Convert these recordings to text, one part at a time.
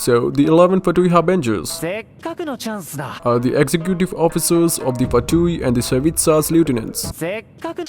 So the 11 Fatui Harbingers せっかくのチャンスだ are the executive officers of the Fatui and the Savitsa's lieutenants. せっかく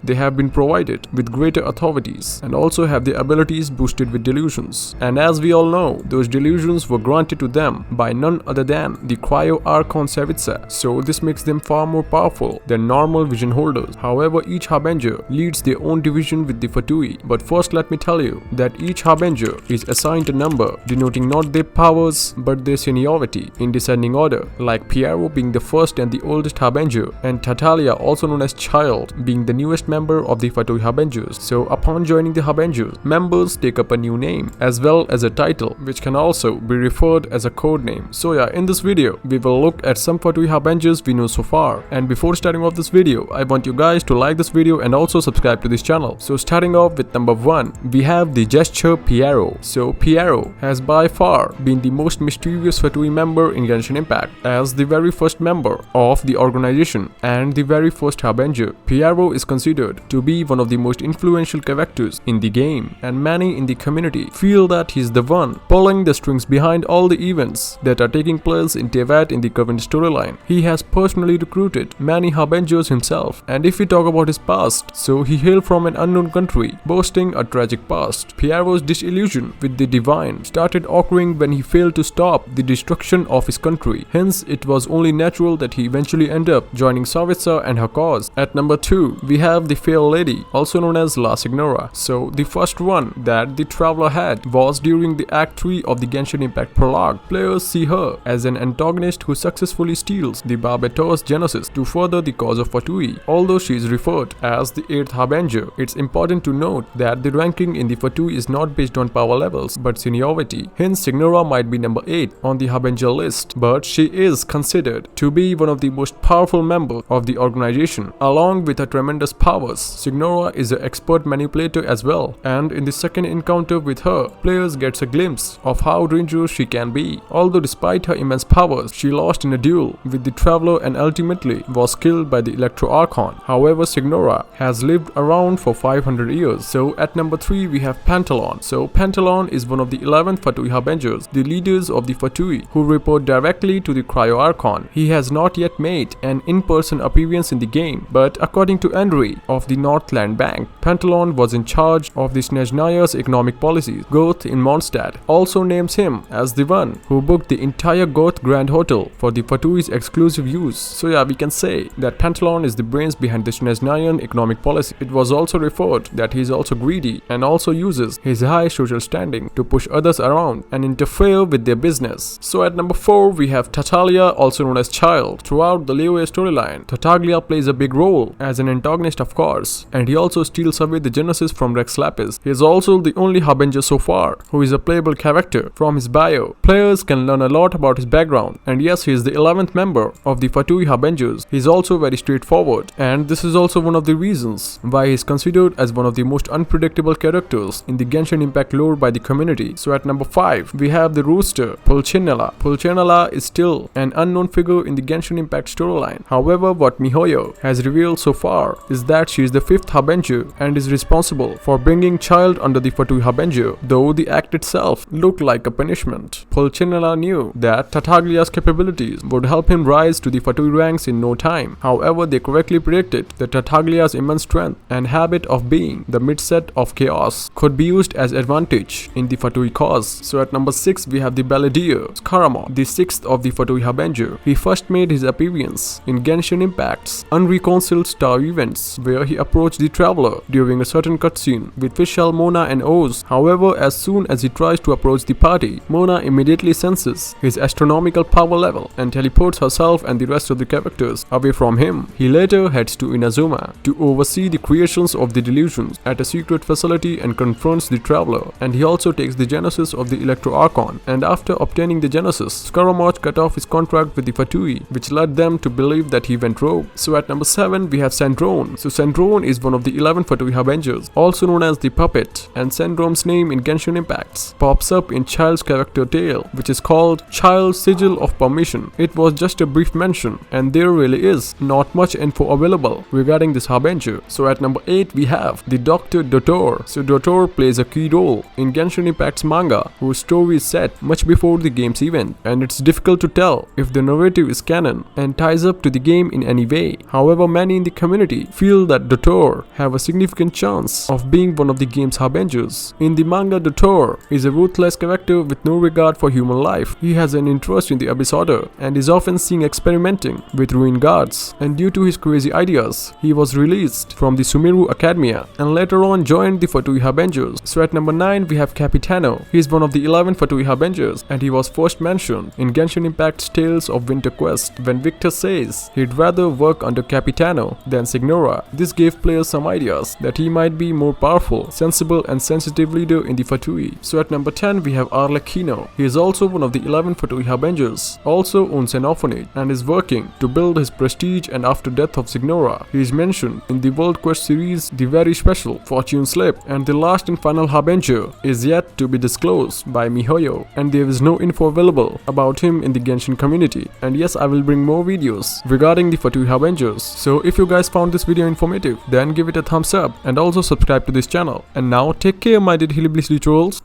They have been provided with greater authorities and also have their abilities boosted with delusions. And as we all know, those delusions were granted to them by none other than the Cryo Archon Savitsa. So this makes them far more powerful than normal vision holders. However, each Harbinger leads their own division with the Fatui. But first let me tell you that each Harbinger is assigned a number denoting not their powers but their seniority in descending order, like Piero being the first and the oldest Harbinger, and Tatalia, also known as Child, being the newest member of the Fatui Harbingers. So upon joining the Harbingers, members take up a new name as well as a title, which can also be referred as a code name. So yeah, in this video we will look at some Fatui Harbingers we know so far. And before starting off this video, I want you guys to like this video and also subscribe to this channel. So starting off with number 1, we have the gesture Piero. So Piero has by far been the most mysterious Fatui member in Genshin Impact. As the very first member of the organization and the very first Harbinger, Piero is considered to be one of the most influential characters in the game, and many in the community feel that he's the one pulling the strings behind all the events that are taking place in Teyvat in the current storyline. He has personally recruited many Harbingers himself, and if we talk about his past, so he hailed from an unknown country, boasting a tragic past. Piero's disillusion with the divine started occurring when he failed to stop the destruction of his country. Hence, it was only natural that he eventually ended up joining Savitsa and her cause. At number 2, we have the fair lady, also known as La Signora. So the first one that the traveler had was during the Act 3 of the Genshin Impact prologue. Players see her as an antagonist who successfully steals the Barbator's Genesis to further the cause of Fatui. Although she is referred as the 8th Harbinger, it's important to note that the ranking in the Fatui is not based on power levels but seniority. Hence, Signora might be number 8 on the Harbinger list, but she is considered to be one of the most powerful members of the organization. Along with her tremendous powers, Signora is an expert manipulator as well, and in the second encounter with her, players gets a glimpse of how dangerous she can be. Although despite her immense powers, she lost in a duel with the Traveler and ultimately was killed by the Electro Archon. However, Signora has lived around for 500 years. So at number 3, we have Pantalon. So Pantalon is one of the 11 Fatui Harbingers, the leaders of the Fatui, who report directly to the Cryo Archon. He has not yet made an in-person appearance in the game, but according to Henry of the Northland Bank, Pantalon was in charge of the Snezhnaya's economic policies. Goth in Mondstadt also names him as the one who booked the entire Goth Grand Hotel for the Fatui's exclusive use. So yeah, we can say that Pantalon is the brains behind the Snezhnayan economic policy. It was also referred that he is also greedy and also uses his high social standing to push others around and interfere with their business. So at number 4, we have Tatalia, also known as Child. Throughout the Leo storyline, Tatalia plays a big role as an antagonist, of course, and he also steals away the Genesis from Rex Lapis. He is also the only Harbinger so far who is a playable character. From his bio, players can learn a lot about his background, and yes, he is the 11th member of the Fatui Harbingers. He is also very straightforward, and this is also one of the reasons why he is considered as one of the most unpredictable characters in the Genshin Impact lore by the community. So at number 5, we have the rooster Pulchanala. Pulchanala is still an unknown figure in the Genshin Impact storyline. However, what miHoYo has revealed so far is that she is the 5th Harbinger and is responsible for bringing Child under the Fatui Harbinger, though the act itself looked like a punishment. Pulchanala knew that Tataglia's capabilities would help him rise to the Fatui ranks in no time. However, they correctly predicted that Tataglia's immense strength and habit of being the midset of chaos could be used as advantage in the Fatui cause. So at number 6, we have the Balladeer Scaramouche, the 6th of the Fatui Harbinger. He first made his appearance in Genshin Impact's unreconciled star events, where he approached the Traveler during a certain cutscene with Fischl, Mona and Oz. However, as soon as he tries to approach the party, Mona immediately senses his astronomical power level and teleports herself and the rest of the characters away from him. He later heads to Inazuma to oversee the creations of the delusions at a secret facility and confronts the Traveler, and he also takes the Genesis of the Electro Archon. And after obtaining the Genesis, Scaramouche cut off his contract with the Fatui, which led them to believe that he went rogue. So at number 7, we have Sandrone. So Sandrone is one of the 11 Fatui Harbingers, also known as the Puppet, and Sandrone's name in Genshin Impacts pops up in Child's character tale, which is called Child's Sigil of Permission. It was just a brief mention, and there really is not much info available regarding this Harbinger. So at number 8, we have the Dr. Doterra. So Doterra plays a key role in Genshin Impact's manga, whose story is set much before the game's event, and it's difficult to tell if the narrative is canon and ties up to the game in any way. However, many in the community feel that Doterra have a significant chance of being one of the game's harbingers. In the manga, Doterra is a ruthless character with no regard for human life. He has an interest in the Abyss Order and is often seen experimenting with ruined guards, and due to his crazy ideas, he was released from the Sumeru Academia and later on joined the Fatui Harbingers. So at number 9 we have Capitano. He is one of the 11 Fatui Harbingers and he was first mentioned in Genshin Impact's Tales of Winter Quest when Victor says he'd rather work under Capitano than Signora. This gave players some ideas that he might be more powerful, sensible and sensitive leader in the Fatui. So at number 10 we have Arlakino. He is also one of the 11 Fatui Harbingers, also owns an orphanage and is working to build his prestige, and after death of Signora, he is mentioned in the World Quest series The Very Special Fortune Slip, and the last and final Harbinger is yet to be disclosed by MiHoYo, and there is no info available about him in the Genshin community. And yes, I will bring more videos regarding the Fatui Harbingers. So if you guys found this video informative, then give it a thumbs up and also subscribe to this channel. And now take care, my dear Hilly Blissly trolls.